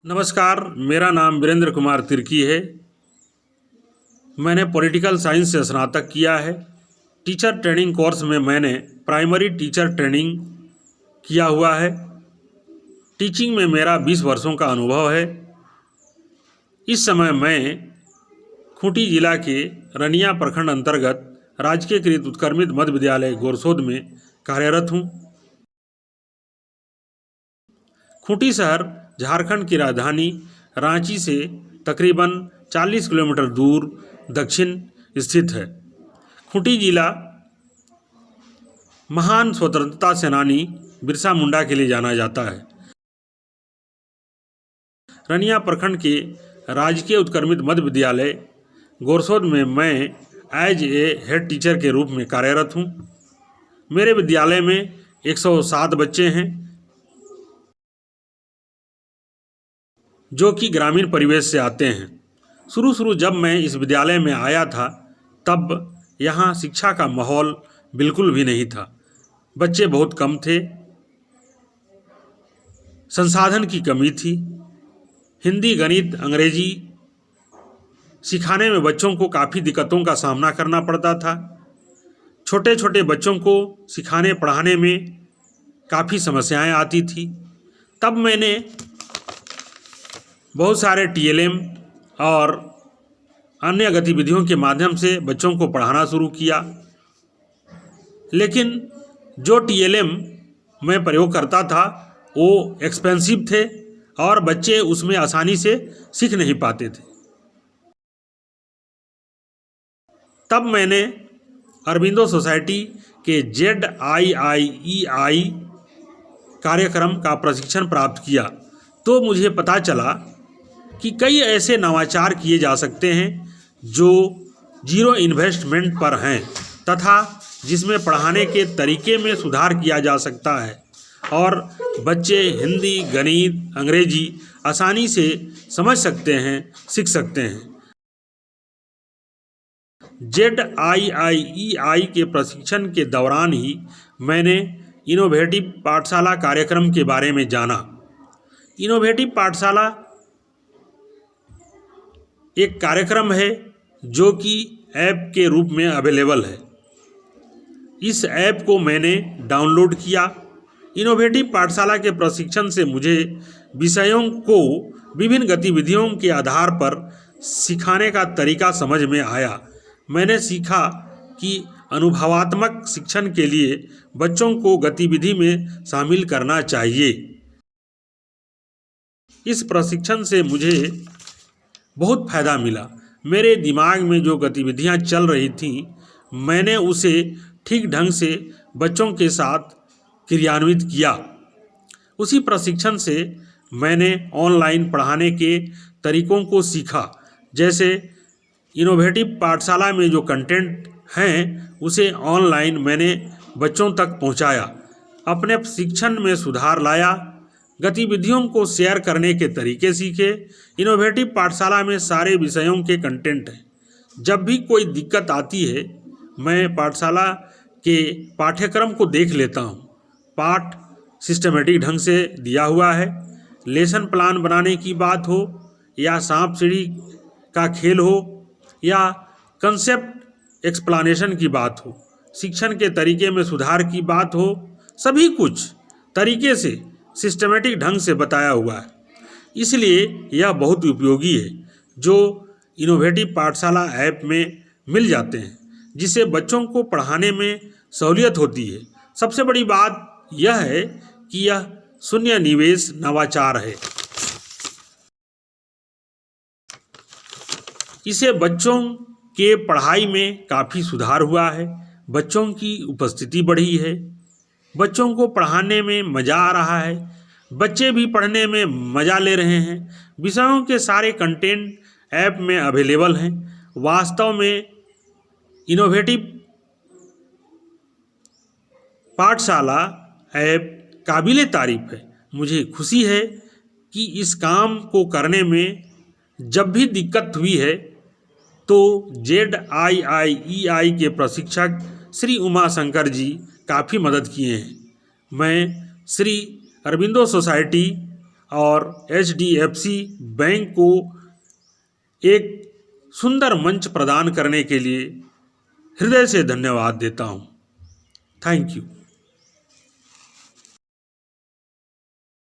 नमस्कार, मेरा नाम वीरेंद्र कुमार तिर्की है। मैंने पॉलिटिकल साइंस से स्नातक किया है। टीचर ट्रेनिंग कोर्स में मैंने प्राइमरी टीचर ट्रेनिंग किया हुआ है। टीचिंग में मेरा 20 वर्षों का अनुभव है। इस समय मैं खूंटी जिला के रनिया प्रखंड अंतर्गत राजकीयकृत उत्क्रमित मध्य विद्यालय गोरसोद में कार्यरत हूँ। खूंटी शहर झारखंड की राजधानी रांची से तकरीबन 40 किलोमीटर दूर दक्षिण स्थित है। खूंटी जिला महान स्वतंत्रता सेनानी बिरसा मुंडा के लिए जाना जाता है। रनिया प्रखंड के राजकीय उत्क्रमित मध्य विद्यालय गोरसोद में मैं एज ए हेड टीचर के रूप में कार्यरत हूँ। मेरे विद्यालय में 107 बच्चे हैं जो कि ग्रामीण परिवेश से आते हैं। शुरू जब मैं इस विद्यालय में आया था तब यहाँ शिक्षा का माहौल बिल्कुल भी नहीं था। बच्चे बहुत कम थे, संसाधन की कमी थी। हिंदी, गणित, अंग्रेजी सिखाने में बच्चों को काफ़ी दिक्कतों का सामना करना पड़ता था। छोटे छोटे बच्चों को सिखाने पढ़ाने में काफ़ी समस्याएं आती थी। तब मैंने बहुत सारे TLM और अन्य गतिविधियों के माध्यम से बच्चों को पढ़ाना शुरू किया, लेकिन जो TLM मैं प्रयोग करता था वो एक्सपेंसिव थे और बच्चे उसमें आसानी से सीख नहीं पाते थे। तब मैंने अरबिंदो सोसाइटी के ZIIEI कार्यक्रम का प्रशिक्षण प्राप्त किया तो मुझे पता चला कि कई ऐसे नवाचार किए जा सकते हैं जो जीरो इन्वेस्टमेंट पर हैं तथा जिसमें पढ़ाने के तरीके में सुधार किया जा सकता है और बच्चे हिंदी, गणित, अंग्रेजी आसानी से समझ सकते हैं, सीख सकते हैं। ZIIEI के प्रशिक्षण के दौरान ही मैंने इनोवेटिव पाठशाला कार्यक्रम के बारे में जाना। इनोवेटिव पाठशाला एक कार्यक्रम है जो कि ऐप के रूप में अवेलेबल है। इस ऐप को मैंने डाउनलोड किया। इनोवेटिव पाठशाला के प्रशिक्षण से मुझे विषयों को विभिन्न गतिविधियों के आधार पर सिखाने का तरीका समझ में आया। मैंने सीखा कि अनुभवात्मक शिक्षण के लिए बच्चों को गतिविधि में शामिल करना चाहिए। इस प्रशिक्षण से मुझे बहुत फ़ायदा मिला। मेरे दिमाग में जो गतिविधियां चल रही थीं मैंने उसे ठीक ढंग से बच्चों के साथ क्रियान्वित किया। उसी प्रशिक्षण से मैंने ऑनलाइन पढ़ाने के तरीकों को सीखा। जैसे इनोवेटिव पाठशाला में जो कंटेंट हैं उसे ऑनलाइन मैंने बच्चों तक पहुंचाया, अपने शिक्षण में सुधार लाया, गतिविधियों को शेयर करने के तरीके सीखे। इनोवेटिव पाठशाला में सारे विषयों के कंटेंट हैं। जब भी कोई दिक्कत आती है मैं पाठशाला के पाठ्यक्रम को देख लेता हूँ। पाठ सिस्टमेटिक ढंग से दिया हुआ है। लेसन प्लान बनाने की बात हो या सांप सीढ़ी का खेल हो या कंसेप्ट एक्सप्लानेशन की बात हो, शिक्षण के तरीके में सुधार की बात हो, सभी कुछ तरीके से सिस्टमेटिक ढंग से बताया हुआ है। इसलिए यह बहुत उपयोगी है जो इनोवेटिव पाठशाला ऐप में मिल जाते हैं, जिससे बच्चों को पढ़ाने में सहूलियत होती है। सबसे बड़ी बात यह है कि यह शून्य निवेश नवाचार है। इससे बच्चों के पढ़ाई में काफ़ी सुधार हुआ है। बच्चों की उपस्थिति बढ़ी है। बच्चों को पढ़ाने में मज़ा आ रहा है। बच्चे भी पढ़ने में मज़ा ले रहे हैं। विषयों के सारे कंटेंट ऐप में अवेलेबल हैं। वास्तव में इनोवेटिव पाठशाला ऐप काबिले तारीफ है। मुझे खुशी है कि इस काम को करने में जब भी दिक्कत हुई है तो ZIIEI के प्रशिक्षक श्री उमा शंकर जी काफ़ी मदद किए हैं। मैं श्री अरबिंदो सोसाइटी और HDFC बैंक को एक सुंदर मंच प्रदान करने के लिए हृदय से धन्यवाद देता हूँ। Thank you.